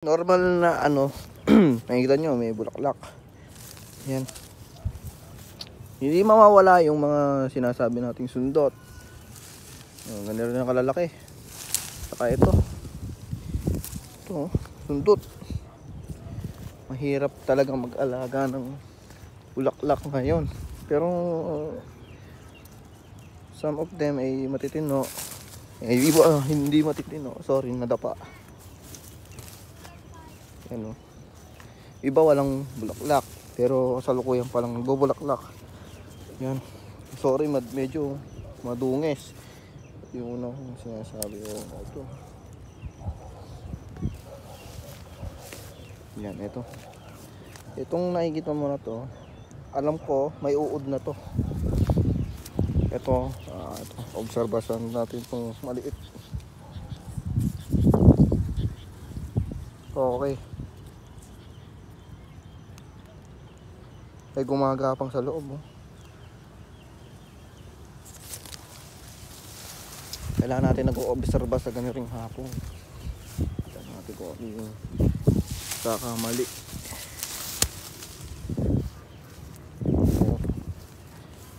Normal na ano, nakikita nyo may bulaklak. Yan. Hindi mawawala yung mga sinasabi nating sundot. Ganito rin ang kalalaki. Saka ito. Ito, sundot. Mahirap talagang mag-alaga ng bulaklak ngayon. Pero some of them ay matitino. Iba hindi matitino. Sorry, nadapa. Ano, iba walang bulaklak pero kasalukuyan palang nagbubulaklak. Yan, sorry, medyo madungis yung una kong sinasabi ko. Ito, yan, itong nakikita mo na to, alam ko may uod na to. Ito, obserbasyon natin itong maliit. Okay, ay gumagapang sa loob, oh. Kailangan natin nag-o-obserba sa ganitong hapon. Kailangan natin kung ano yung kakamali.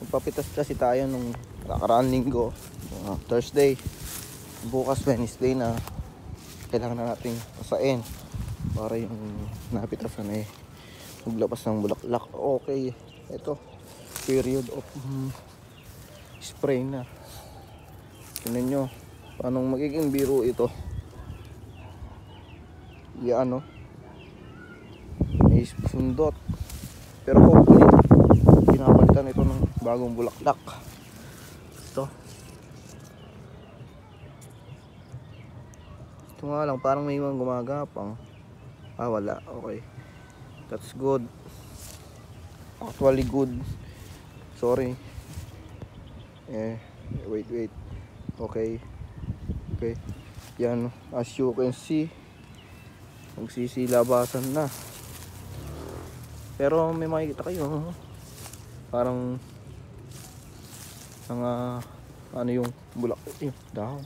Magpapitas kasi tayo nung nakaraang linggo, Thursday. Bukas Wednesday na. Kailangan na natin pasain para yung napitasan ay maglabas ng bulaklak. Okay, ito period of spray na. Tingnan nyo paano magiging biro ito. Yan, no, may sundot pero hopefully pinapalitan ito ng bagong bulaklak. Ito nga lang, parang may mga gumagapang. Wala. Okay, that's good. Actually good. Sorry. Wait. Okay. Yan, as you can see, magsisilabasan na. Pero may makikita kayo, parang mga ano yung bulak, yung dahon.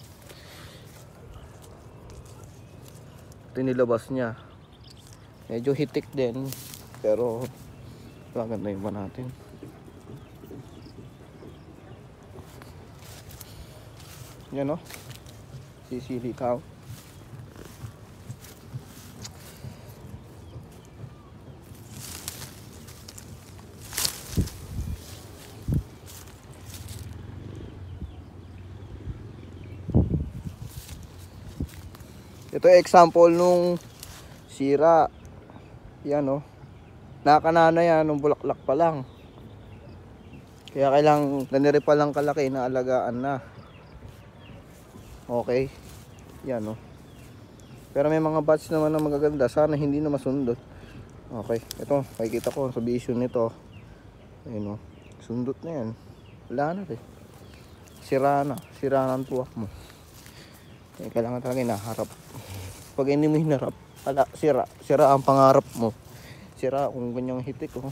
Ito nilabas niya. Medyo hitik din, pero maganda yung ba natin. Yan, no, sisilikaw. Ito example nung sira. Yan, no, nakanana yan nung bulaklak pa lang. Kaya kailangan ganire pa lang kalaki na alagaan na. Okay, yan, no. Pero may mga batch naman na magaganda. Sana hindi na masundot. Okay, ito makikita ko sa vision nito. Ayun, no, sundot na yan. Wala na rin. Sira na ang tuwak mo. Kailangan talaga inaharap. Pag hindi mo hinarap, wala, sira ang pangarap mo. Sira kung ganyang hitik, oh.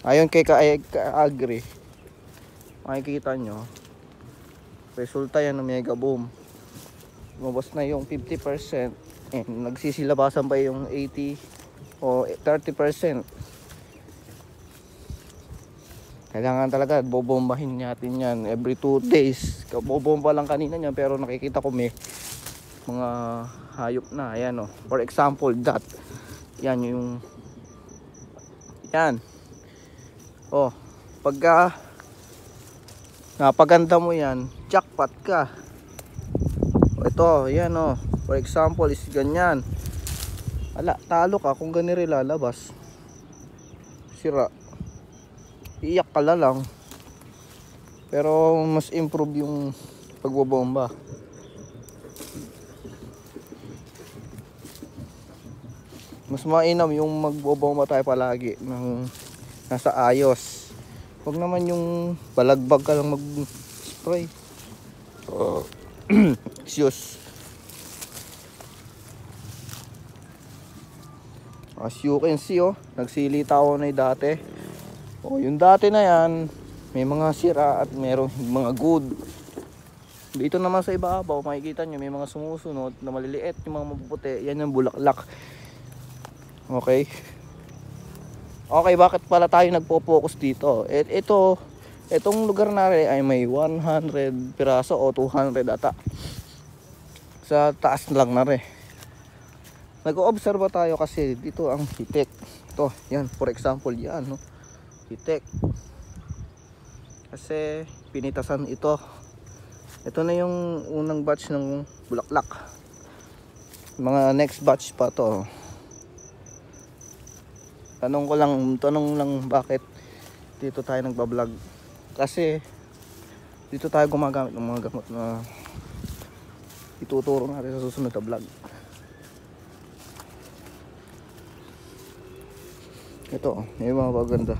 Ayon kay Ka-Agri, makikita nyo, resulta yan ng mega boom. Lumabas na yung 50% and nagsisilabasan pa yung 80 o 30%. Kailangan talaga bobombahin natin yan every 2 days. Bobomba lang kanina niya, pero nakikita ko may mga hayop na. Ayan, oh. For example, that. Yan yung yan. Oh, pagka napaganda mo yan, jackpot ka. Ito, yan, oh. For example is ganyan. Ala, talo ka kung ganito lalabas. Sira. Iyak ka lang. Pero mas improve yung pagbobomba. Mas mainam yung magbobomba tayo palagi ng nasa ayos. Huwag naman yung balagbag ka lang mag-spray. Excuse. As you can see, oh, nagsilitaw na yung dati. Oh, yung dati na yan, may mga sira at merong mga good. Dito naman sa ibabaw, makikita nyo may mga sumusunod na maliliit, yung mga mapuputi, yan yung bulaklak. Okay. Okay, bakit pala tayo nagpo-focus dito? Itong lugar na rin ay may 100 piraso o 200 ata. Sa taas lang na rin. Nag-oobserba tayo kasi dito ang hitik. Ito, yan, for example, yan, no? Hitik. Kasi pinitasan ito. Ito na yung unang batch ng bulaklak. Mga next batch pa to. Tanong lang bakit dito tayo nagba-vlog. Kasi dito tayo gumagamit ng mga gamot na ituturo natin sa susunod na vlog. Ito, may mga maganda.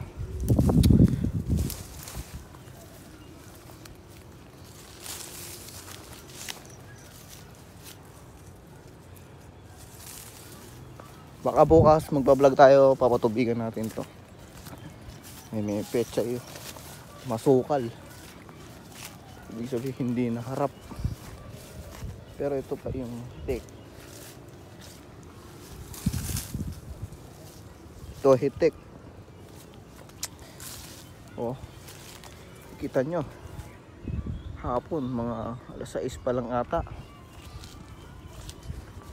Baka bukas magba-vlog tayo, papatubigan natin to. May petsa yun. Masukal. Ibig sabihin hindi naharap. Pero ito pa yung hitik. Ito hitik. Oh. Kita nyo. Hapon, mga alas 6 pa lang ata.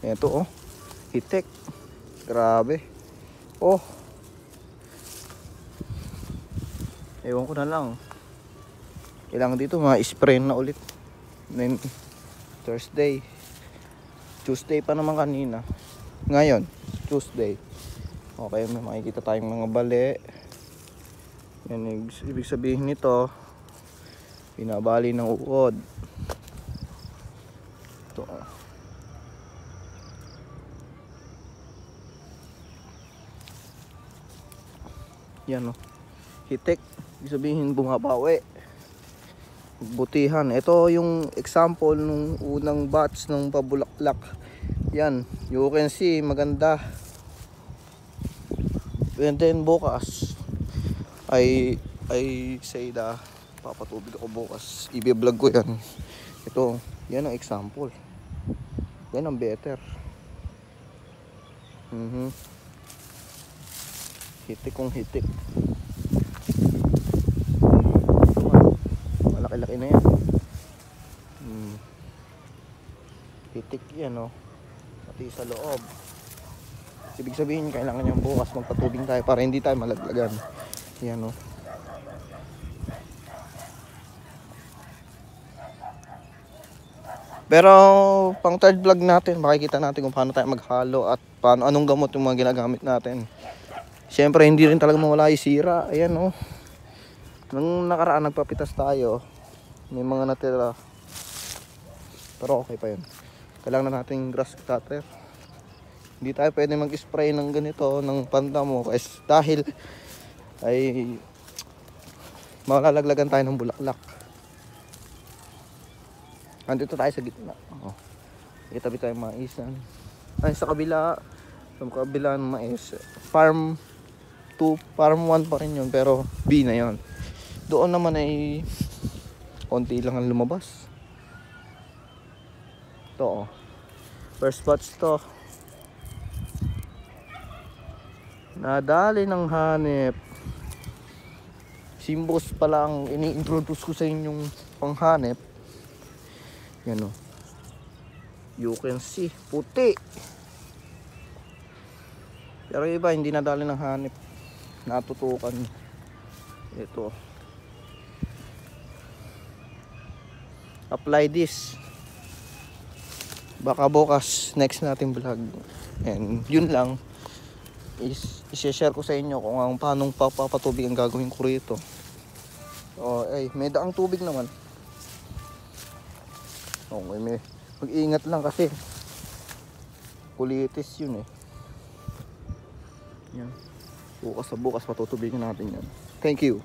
Ito oh. Hitik. Grabe. Oh. Ewan ko na lang. Kailangan dito ma-spray na ulit. Then Thursday. Tuesday pa naman kanina. Ngayon, Tuesday. Okay, may makikita tayong mga bali. Yan, ibig sabihin nito, binabali ng uod. Ito. Yan o. Hitik. Ibig sabihin bumabawi. Butihan. Ito yung example nung unang batch ng pabulaklak. Yan. You can see maganda. And then bukas I say da papatubig ako bukas. I-vlog ko yan. Ito. Yan ang example. Yan ang better. Hitik kong hitik. Malaki-laki na yan. Hitik yan oh. Pati sa loob. Ibig sabihin kailangan niyang bukas magpatubig tayo para hindi tayo malaglagan. Yan oh. Pero pang third vlog natin, makikita natin kung paano tayo maghalo at anong gamot yung mga ginagamit natin. Siyempre hindi rin talaga mawala yung sira. Ayan oh. Nung nakaraan nagpapitas tayo, may mga natira. Pero okay pa yun. Kailangan na natin grass cutter. Hindi tayo pwede mag-spray ng ganito, ng pantamo. Dahil ay malalaglagan tayo ng bulaklak. Andito tayo sa gitna. Oh. Itabi tayo maisan. Ay sa kabila ng mais. Farm 2, farm 1 pa rin yun, pero B na yun. Doon naman ay konti lang ang lumabas. Ito oh. First batch to. Nadali ng hanip. Simbos pala ang ini-introduce ko sa inyong panghanip. Yan o. You can see. Puti. Pero iba hindi nadali ng hanip. Natutukan. Ito. Apply this. Baka bukas next natin vlog. And yun lang. I-share ko sa inyo kung paano papatubig ang gagawin ko rito. Oh, may daang tubig naman. Okay, mag-iingat lang kasi kulitis yun eh. Yan. Bukas sa bukas patutubigin natin yan. Thank you.